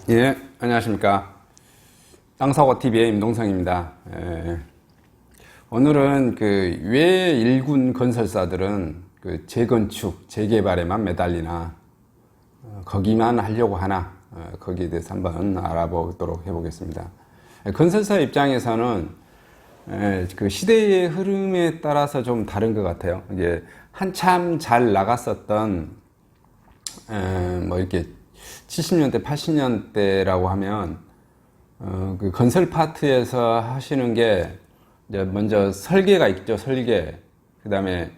예, 안녕하십니까. 땅사고TV의 임동성입니다. 오늘은 왜 일군 건설사들은 재건축, 재개발에만 매달리나, 거기만 하려고 하나, 거기에 대해서 한번 알아보도록 해보겠습니다. 건설사 입장에서는 그 시대의 흐름에 따라서 좀 다른 것 같아요. 이제 한참 잘 나갔었던, 뭐 이렇게 70년대, 80년대라고 하면, 그 건설 파트에서 하시는 게, 이제 먼저 설계가 있죠, 설계. 그 다음에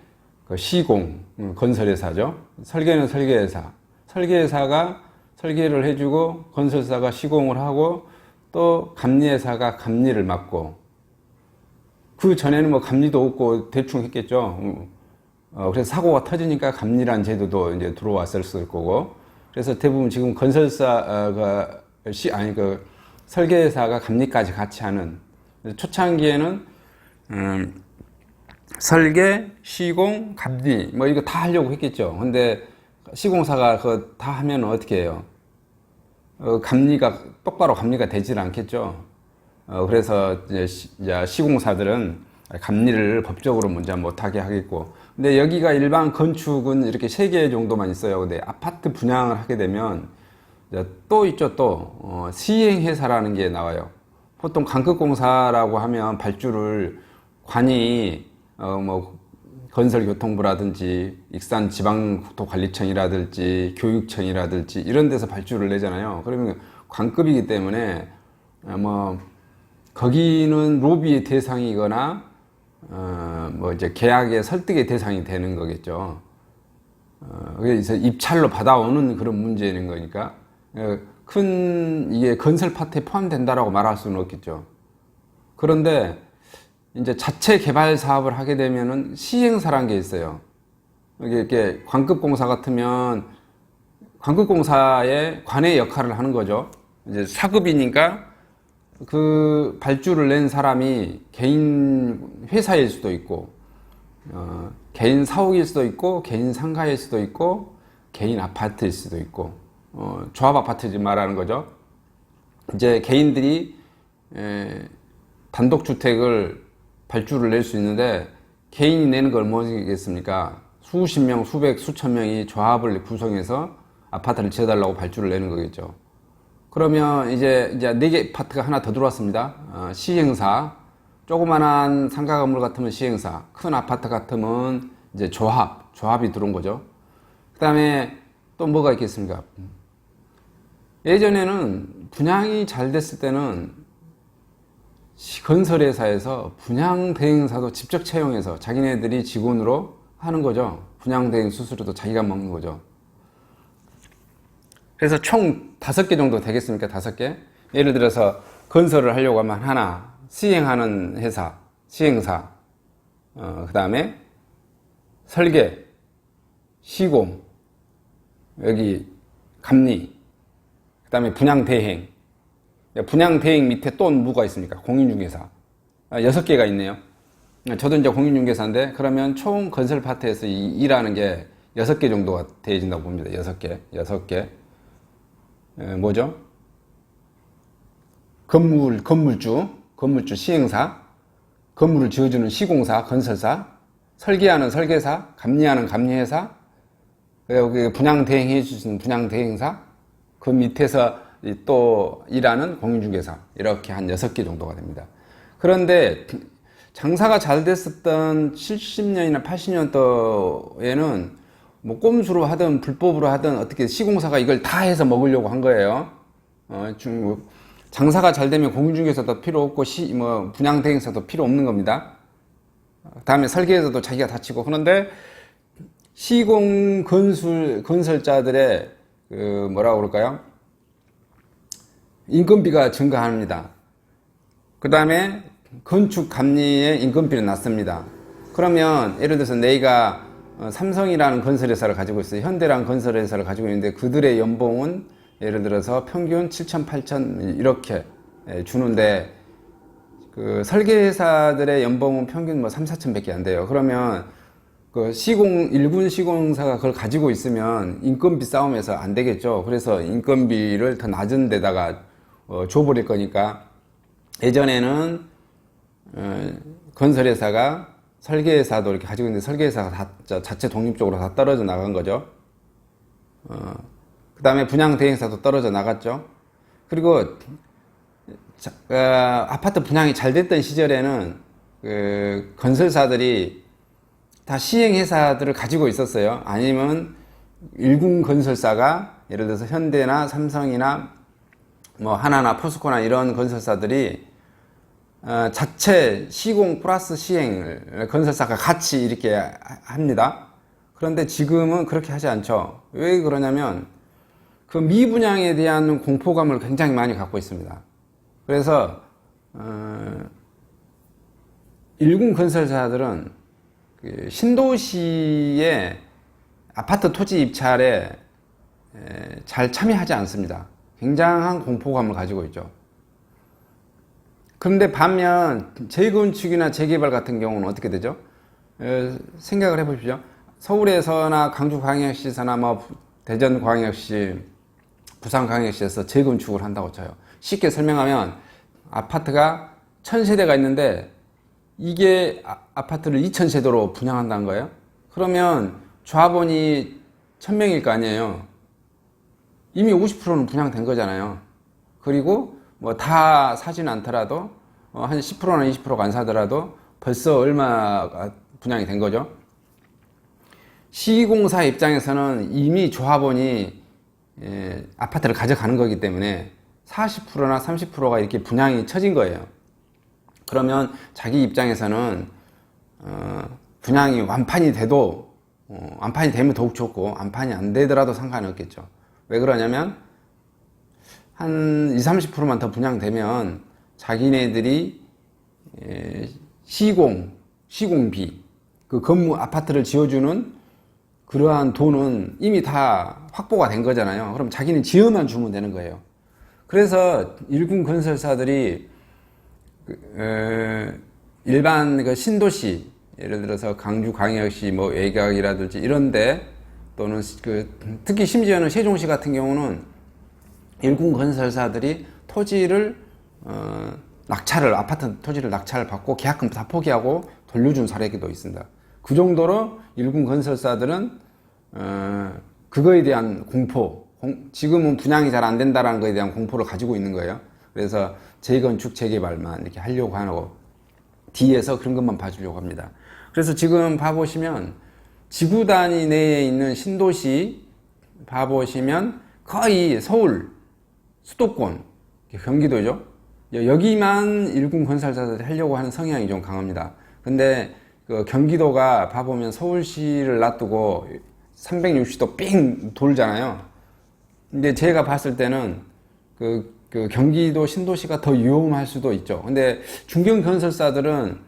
그 시공, 건설회사죠. 설계는 설계회사. 설계회사가 설계를 해주고, 건설사가 시공을 하고, 또 감리회사가 감리를 맡고, 그 전에는 뭐 감리도 없고 대충 했겠죠. 그래서 사고가 터지니까 감리란 제도도 이제 들어왔을 거고, 그래서 대부분 지금 건설사가 설계사가 감리까지 같이 하는, 초창기에는 설계, 시공, 감리 뭐 이거 다 하려고 했겠죠. 근데 시공사가 그거 다 하면 어떻게 해요? 감리가 똑바로 감리가 되질 않겠죠. 그래서 이제 시공사들은 감리를 법적으로 먼저 못하게 하겠고, 근데 여기가 일반 건축은 이렇게 3개 정도만 있어요. 근데 아파트 분양을 하게 되면 또 있죠. 또 시행회사라는 게 나와요. 보통 강급공사라고 하면 발주를 관이 뭐 건설교통부라든지 익산지방국토관리청이라든지 교육청이라든지 이런 데서 발주를 내잖아요. 그러면 관급이기 때문에 뭐 거기는 로비의 대상이거나 뭐 이제 계약의 설득의 대상이 되는 거겠죠. 그래서 입찰로 받아오는 그런 문제인 거니까 큰 이게 건설 파트에 포함된다라고 말할 수는 없겠죠. 그런데 이제 자체 개발 사업을 하게 되면은 시행사라는 게 있어요. 이렇게 관급공사 같으면 관급공사의 관의 역할을 하는 거죠. 이제 사급이니까 그 발주를 낸 사람이 개인 회사일 수도 있고, 개인 사옥일 수도 있고, 개인 상가일 수도 있고, 개인 아파트일 수도 있고, 조합 아파트지 말하는 거죠. 이제 개인들이 단독주택을 발주를 낼 수 있는데, 개인이 내는 걸 뭐겠습니까? 수십 명, 수백, 수천 명이 조합을 구성해서 아파트를 지어달라고 발주를 내는 거겠죠. 그러면 이제 4개 파트가 하나 더 들어왔습니다. 시행사, 조그만한 상가 건물 같으면 시행사, 큰 아파트 같으면 이제 조합이 들어온 거죠. 그 다음에 또 뭐가 있겠습니까? 예전에는 분양이 잘 됐을 때는 건설회사에서 분양 대행사도 직접 채용해서 자기네들이 직원으로 하는 거죠. 분양 대행 수수료도 자기가 먹는 거죠. 그래서 총 5개 정도 되겠습니까? 5개? 예를 들어서 건설을 하려고 하면 하나, 시행하는 회사, 시행사, 그 다음에 설계, 시공, 여기 감리, 그 다음에 분양 대행. 분양 대행 밑에 또 뭐가 있습니까? 공인중개사. 6개가 있네요. 저도 이제 공인중개사인데, 그러면 총 건설 파트에서 일하는 게 6개 정도가 되어진다고 봅니다. 6개. 뭐죠? 건물주 시행사, 건물을 지어주는 시공사, 건설사, 설계하는 설계사, 감리하는 감리회사, 그리고 분양 대행해 주시는 분양 대행사, 그 밑에서 또 일하는 공인중개사, 이렇게 한 6개 정도가 됩니다. 그런데 장사가 잘 됐었던 70년이나 80년도에는 뭐 꼼수로 하든 불법으로 하든 어떻게 시공사가 이걸 다 해서 먹으려고 한 거예요. 장사가 잘 되면 공인중개사도 필요 없고 뭐 분양 대행사도 필요 없는 겁니다. 다음에 설계에서도 자기가 다 치고. 그런데 시공 건설자들의 뭐라고 그럴까요? 인건비가 증가합니다. 그 다음에 건축 감리의 인건비는 낮습니다. 그러면 예를 들어서 내가 삼성이라는 건설회사를 가지고 있어요. 현대라는 건설회사를 가지고 있는데 그들의 연봉은 예를 들어서 평균 7천, 8천 이렇게 주는데 그 설계회사들의 연봉은 평균 뭐 3, 4천 밖에 안 돼요. 그러면 그 일군 시공사가 그걸 가지고 있으면 인건비 싸움에서 안 되겠죠. 그래서 인건비를 더 낮은 데다가 줘버릴 거니까 예전에는 건설회사가 설계회사도 이렇게 가지고 있는데 설계회사가 다 자체 독립적으로 다 떨어져 나간 거죠. 그 다음에 분양 대행사도 떨어져 나갔죠. 그리고 아파트 분양이 잘 됐던 시절에는 그 건설사들이 다 시행회사들을 가지고 있었어요. 아니면 일군 건설사가 예를 들어서 현대나 삼성이나 뭐 하나나 포스코나 이런 건설사들이 자체 시공 플러스 시행을 건설사가 같이 이렇게 합니다. 그런데 지금은 그렇게 하지 않죠. 왜 그러냐면 그 미분양에 대한 공포감을 굉장히 많이 갖고 있습니다. 그래서 일군 건설사들은 신도시의 아파트 토지 입찰에 잘 참여하지 않습니다. 굉장한 공포감을 가지고 있죠. 그런데 반면 재건축이나 재개발 같은 경우는 어떻게 되죠? 생각을 해보십시오. 서울에서나 강주광역시에서나 뭐 대전광역시, 부산광역시에서 재건축을 한다고 쳐요. 쉽게 설명하면 아파트가 1000세대가 있는데 이게 아파트를 2000세대로 분양한다는 거예요. 그러면 조합원이 1000명일 거 아니에요. 이미 50%는 분양된 거잖아요. 그리고 뭐 다 사지는 않더라도 한 10%나 20%가 안 사더라도 벌써 얼마가 분양이 된 거죠. 시공사 입장에서는 이미 조합원이 아파트를 가져가는 거기 때문에 40%나 30%가 이렇게 분양이 쳐진 거예요. 그러면 자기 입장에서는 분양이 완판이 돼도 완판이 되면 더욱 좋고 완판이 안 되더라도 상관이 없겠죠. 왜 그러냐면 한 20, 30%만 더 분양되면 자기네들이 시공비 그 건물 아파트를 지어주는 그러한 돈은 이미 다 확보가 된 거잖아요. 그럼 자기는 지어만 주면 되는 거예요. 그래서 일군 건설사들이 일반 그 신도시 예를 들어서 강주 광역시 뭐 외곽이라든지 이런데 또는 특히 심지어는 세종시 같은 경우는 일군 건설사들이 토지를 아파트 토지를 낙찰을 받고 계약금 다 포기하고 돌려준 사례도 있습니다. 그 정도로 일군 건설사들은 그거에 대한 공포, 지금은 분양이 잘 안 된다는 거에 대한 공포를 가지고 있는 거예요. 그래서 재건축, 재개발만 이렇게 하려고 하고 뒤에서 그런 것만 봐주려고 합니다. 그래서 지금 봐보시면 지구 단위 내에 있는 신도시 봐보시면 거의 서울, 수도권, 경기도죠. 여기만 일군 건설사들이 하려고 하는 성향이 좀 강합니다. 근데 그 경기도가 봐보면 서울시를 놔두고 360도 삥 돌잖아요. 근데 제가 봤을 때는 그 경기도 신도시가 더 위험할 수도 있죠. 근데 중견 건설사들은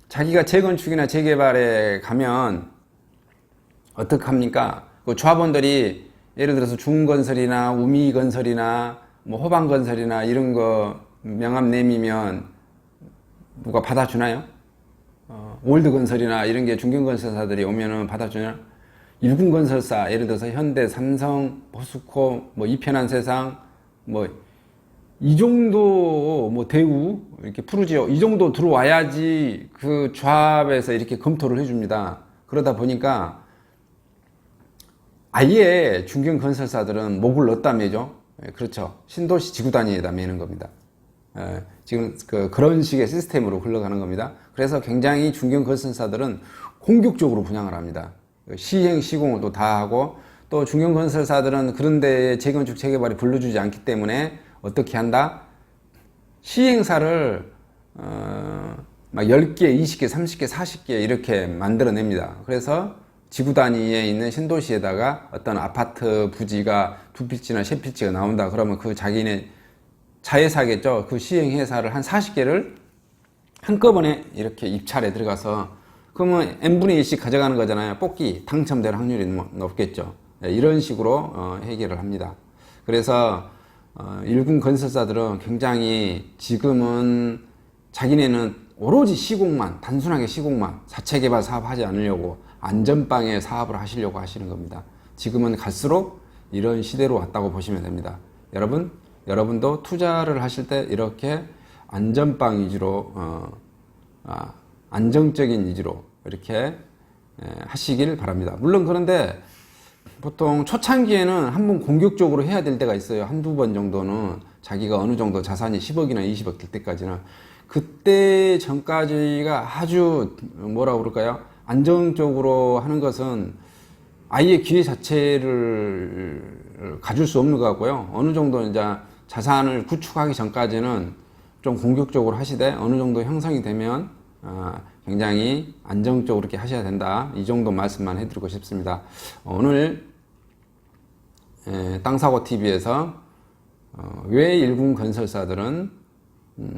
자기가 재건축이나 재개발에 가면 어떡합니까? 그 조합원들이 예를 들어서 중건설이나 우미건설이나 뭐 호방건설이나 이런 거 명함 내미면 누가 받아주나요? 올드건설이나 이런 게 중견건설사들이 오면은 받아주나요? 일군건설사 예를 들어서 현대, 삼성, 포스코, 뭐 이편한세상 뭐 이 정도 뭐 대우 이렇게 푸르지오 이 정도 들어와야지 그 조합에서 이렇게 검토를 해줍니다. 그러다 보니까 아예 중견 건설사들은 목을 넣었다며죠. 그렇죠. 신도시 지구 단위에다 매는 겁니다. 지금 그런 식의 시스템으로 흘러가는 겁니다. 그래서 굉장히 중견 건설사들은 공격적으로 분양을 합니다. 시행, 시공을 또 다 하고 또 중견 건설사들은 그런 데에 재건축, 재개발이 불러주지 않기 때문에 어떻게 한다? 시행사를 막 10개, 20개, 30개, 40개 이렇게 만들어냅니다. 그래서 지구 단위에 있는 신도시에다가 어떤 아파트 부지가 두 필지나 세 필지가 나온다. 그러면 그 자기네 자회사겠죠. 그 시행회사를 한 40개를 한꺼번에 이렇게 입찰에 들어가서 그러면 n분의 1씩 가져가는 거잖아요. 뽑기 당첨될 확률이 높겠죠. 이런 식으로 해결을 합니다. 그래서 일군 건설사들은 굉장히 지금은 자기네는 오로지 시공만, 단순하게 시공만, 자체 개발 사업 하지 않으려고 안전빵에 사업을 하시려고 하시는 겁니다. 지금은 갈수록 이런 시대로 왔다고 보시면 됩니다. 여러분도 투자를 하실 때 이렇게 안전빵 위주로, 안정적인 위주로 이렇게 하시길 바랍니다. 물론 그런데 보통 초창기에는 한번 공격적으로 해야 될 때가 있어요. 한두 번 정도는 자기가 어느 정도 자산이 10억이나 20억 될 때까지는. 그때 전까지가 아주 뭐라고 그럴까요? 안정적으로 하는 것은 아예 기회 자체를 가질 수 없는 것 같고요. 어느 정도 이제 자산을 구축하기 전까지는 좀 공격적으로 하시되 어느 정도 형성이 되면 굉장히 안정적으로 이렇게 하셔야 된다. 이 정도 말씀만 해드리고 싶습니다. 오늘 땅사고TV에서 왜 일군 건설사들은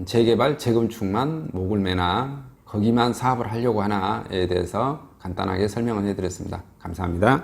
재개발, 재건축만 목을 매나 거기만 사업을 하려고 하나에 대해서 간단하게 설명을 해드렸습니다. 감사합니다.